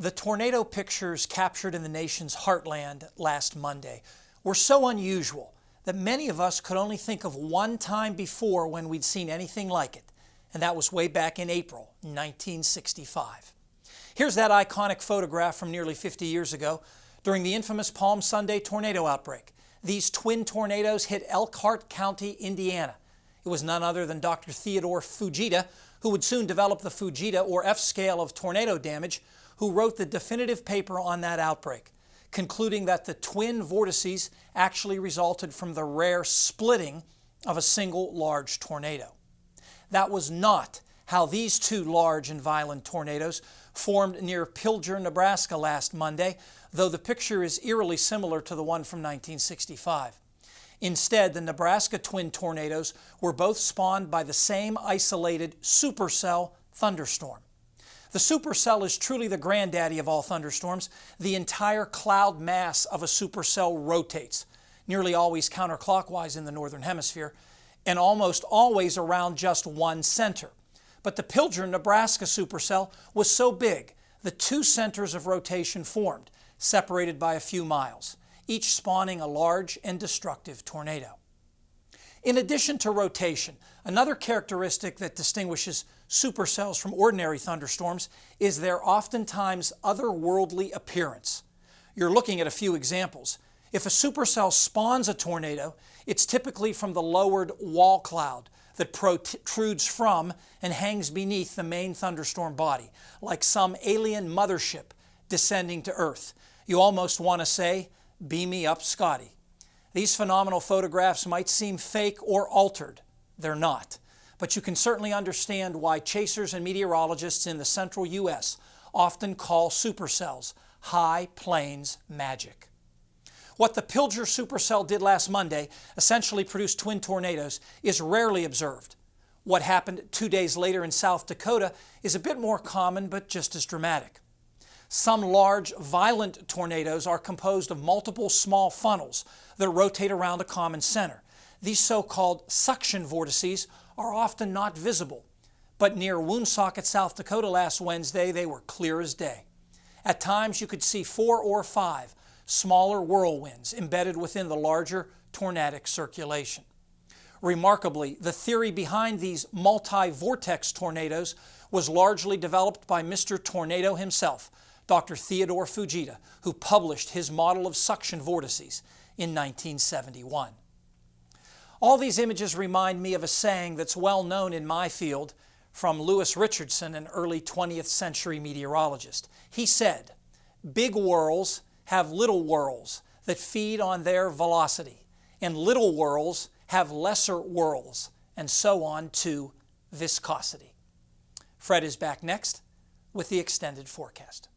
The tornado pictures captured in the nation's heartland last Monday were so unusual that many of us could only think of one time before when we'd seen anything like it, and that was way back in April 1965. Here's that iconic photograph from nearly 50 years ago during the infamous Palm Sunday tornado outbreak. These twin tornadoes hit Elkhart County, Indiana. It was none other than Dr. Theodore Fujita, who would soon develop the Fujita or F scale of tornado damage, who wrote the definitive paper on that outbreak, concluding that the twin vortices actually resulted from the rare splitting of a single large tornado. That was not how these two large and violent tornadoes formed near Pilger, Nebraska last Monday, though the picture is eerily similar to the one from 1965. Instead, the Nebraska twin tornadoes were both spawned by the same isolated supercell thunderstorm. The supercell is truly the granddaddy of all thunderstorms. The entire cloud mass of a supercell rotates, nearly always counterclockwise in the northern hemisphere, and almost always around just one center. But the Pilger, Nebraska supercell was so big, the two centers of rotation formed, separated by a few miles, each spawning a large and destructive tornado. In addition to rotation, another characteristic that distinguishes supercells from ordinary thunderstorms is their oftentimes otherworldly appearance. You're looking at a few examples. If a supercell spawns a tornado, it's typically from the lowered wall cloud that protrudes from and hangs beneath the main thunderstorm body, like some alien mothership descending to Earth. You almost want to say, "Beam me up, Scotty." These phenomenal photographs might seem fake or altered. They're not. But you can certainly understand why chasers and meteorologists in the central U.S. often call supercells high plains magic. What the Pilger supercell did last Monday, essentially produced twin tornadoes, is rarely observed. What happened 2 days later in South Dakota is a bit more common, but just as dramatic. Some large, violent tornadoes are composed of multiple small funnels that rotate around a common center. These so-called suction vortices are often not visible, but near Woonsocket, South Dakota last Wednesday, they were clear as day. At times, you could see 4 or 5 smaller whirlwinds embedded within the larger tornadic circulation. Remarkably, the theory behind these multi-vortex tornadoes was largely developed by Mr. Tornado himself, Dr. Theodore Fujita, who published his model of suction vortices in 1971. All these images remind me of a saying that's well known in my field from Lewis Richardson, an early 20th century meteorologist. He said, "Big whirls have little whirls that feed on their velocity, and little whirls have lesser whirls, and so on to viscosity." Fred is back next with the extended forecast.